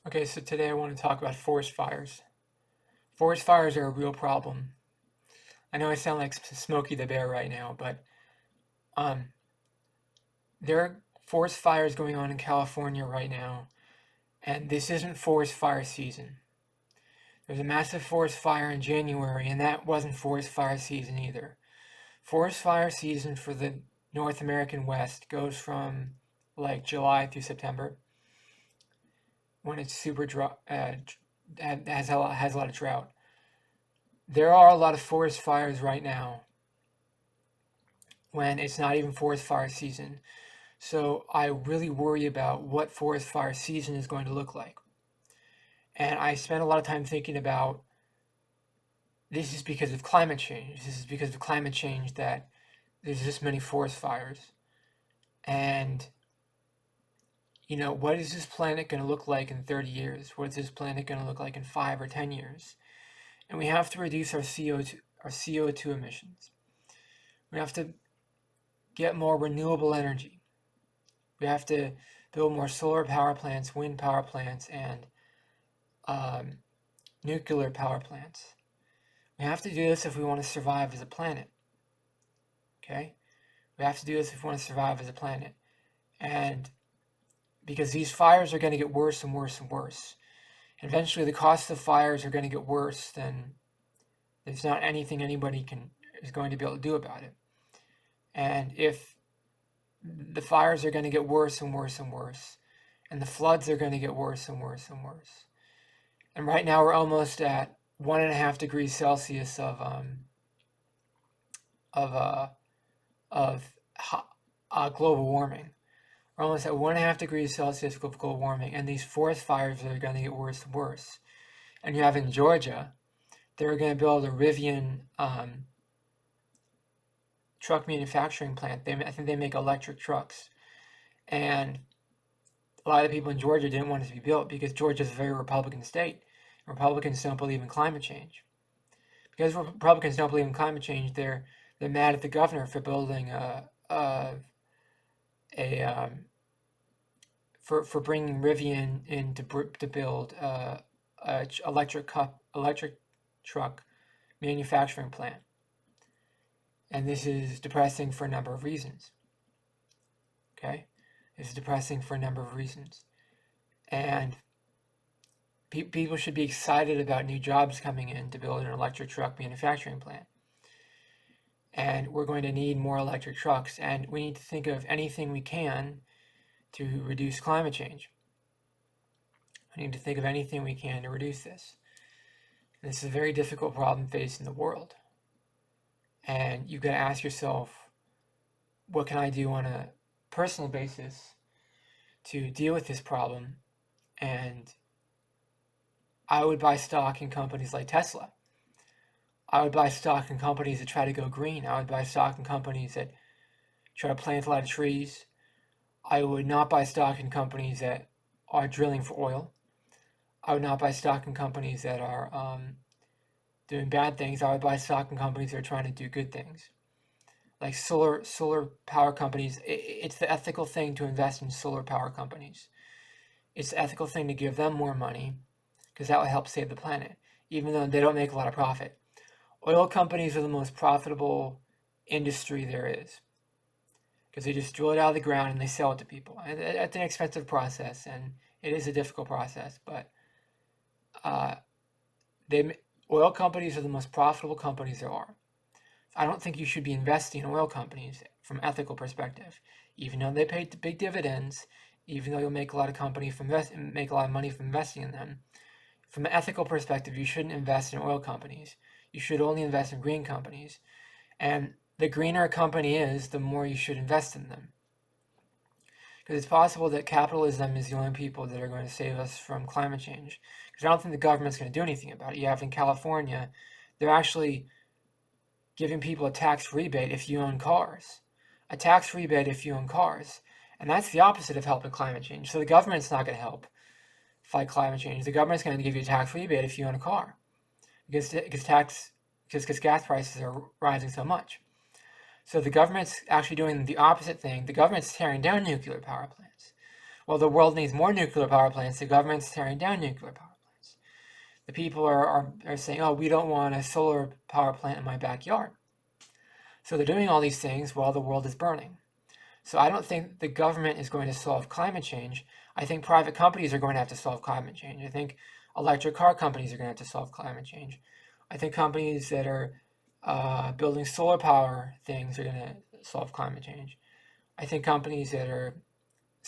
Okay, so today I want to talk about forest fires. Forest fires are a real problem. I know I sound like Smokey the Bear right now, but um, there are forest fires going on in California right now, and this isn't forest fire season. There's a massive forest fire in January, and that wasn't forest fire season either. Forest fire season for the North American West goes from like July through September, when it's super dry, has a lot of drought. There are a lot of forest fires right now when it's not even forest fire season. So I really worry about what forest fire season is going to look like. And I spent a lot of time thinking about this is because of climate change. This is because of climate change that there's this many forest fires. And, what is this planet going to look like in 30 years? What is this planet going to look like in 5 or 10 years? And we have to reduce our CO2 emissions. We have to get more renewable energy. We have to build more solar power plants, wind power plants, and um, nuclear power plants. We have to do this if we want to survive as a planet. Okay? We have to do this if we want to survive as a planet. And because these fires are going to get worse and worse and worse. And eventually the cost of fires are going to get worse than there's not anything anybody is going to be able to do about it. And if the fires are going to get worse and worse and worse, and the floods are going to get worse and worse and worse. And right now we're almost at 1.5 degrees Celsius of uh, of global warming. We're almost at 1.5 degrees Celsius of global warming, and these forest fires are going to get worse and worse. And you have in Georgia, they're going to build a Rivian truck manufacturing plant. I think they make electric trucks, and a lot of the people in Georgia didn't want it to be built because Georgia is a very Republican state. Republicans don't believe in climate change. Because Republicans don't believe in climate change, they're mad at the governor for building for bringing Rivian in to build a electric truck manufacturing plant. And this is depressing for a number of reasons. Okay, this is depressing for a number of reasons, and people should be excited about new jobs coming in to build an electric truck manufacturing plant. And we're going to need more electric trucks, and we need to think of anything we can to reduce climate change. We need to think of anything we can to reduce this. And this is a very difficult problem facing the world. And you've got to ask yourself, what can I do on a personal basis to deal with this problem? And I would buy stock in companies like Tesla. I would buy stock in companies that try to go green. I would buy stock in companies that try to plant a lot of trees. I would not buy stock in companies that are drilling for oil. I would not buy stock in companies that are doing bad things. I would buy stock in companies that are trying to do good things. Like solar power companies, it's the ethical thing to invest in solar power companies. It's the ethical thing to give them more money because that will help save the planet, even though they don't make a lot of profit. Oil companies are the most profitable industry there is because they just drill it out of the ground and they sell it to people. And it's an expensive process, and it is a difficult process, but oil companies are the most profitable companies there are. I don't think you should be investing in oil companies from an ethical perspective, even though they pay big dividends, even though you'll make a lot of make a lot of money from investing in them. From an ethical perspective, you shouldn't invest in oil companies. You should only invest in green companies. And the greener a company is, the more you should invest in them. Because it's possible that capitalism is the only people that are going to save us from climate change. Because I don't think the government's going to do anything about it. You have in California, they're actually giving people a tax rebate if you own cars. A tax rebate if you own cars. And that's the opposite of helping climate change. So the government's not going to help fight climate change. The government's going to give you a tax rebate if you own a car. Because gas prices are rising so much. So the government's actually doing the opposite thing. The government's tearing down nuclear power plants. Well, the world needs more nuclear power plants. The government's tearing down nuclear power plants. The people are saying, oh, we don't want a solar power plant in my backyard. So they're doing all these things while the world is burning. So I don't think the government is going to solve climate change. I think private companies are going to have to solve climate change. I think electric car companies are going to have to solve climate change. I think companies that are building solar power things are going to solve climate change. I think companies that are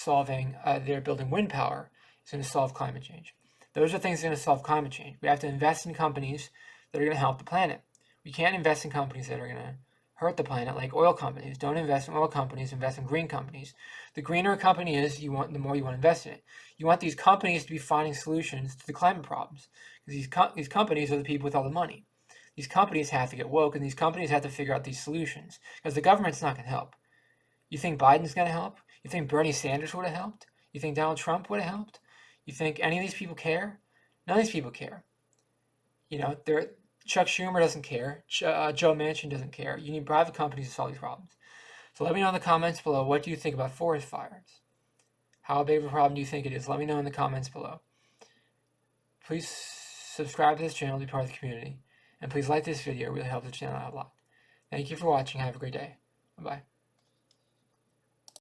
they're building wind power is going to solve climate change. Those are things that are going to solve climate change. We have to invest in companies that are going to help the planet. We can't invest in companies that are going to hurt the planet, like oil companies. Don't invest in oil companies, invest in green companies. The greener a company is, the more you want to invest in it. You want these companies to be finding solutions to the climate problems, because these companies are the people with all the money. These companies have to get woke, and these companies have to figure out these solutions, because the government's not going to help. You think Biden's going to help? You think Bernie Sanders would have helped? You think Donald Trump would have helped? You think any of these people care? None of these people care. You know, Chuck Schumer doesn't care. Joe Manchin doesn't care. You need private companies to solve these problems. So let me know in the comments below, what do you think about forest fires? How big of a problem do you think it is? Let me know in the comments below. Please subscribe to this channel to be part of the community. And please like this video. It really helps the channel out a lot. Thank you for watching. Have a great day. Bye-bye.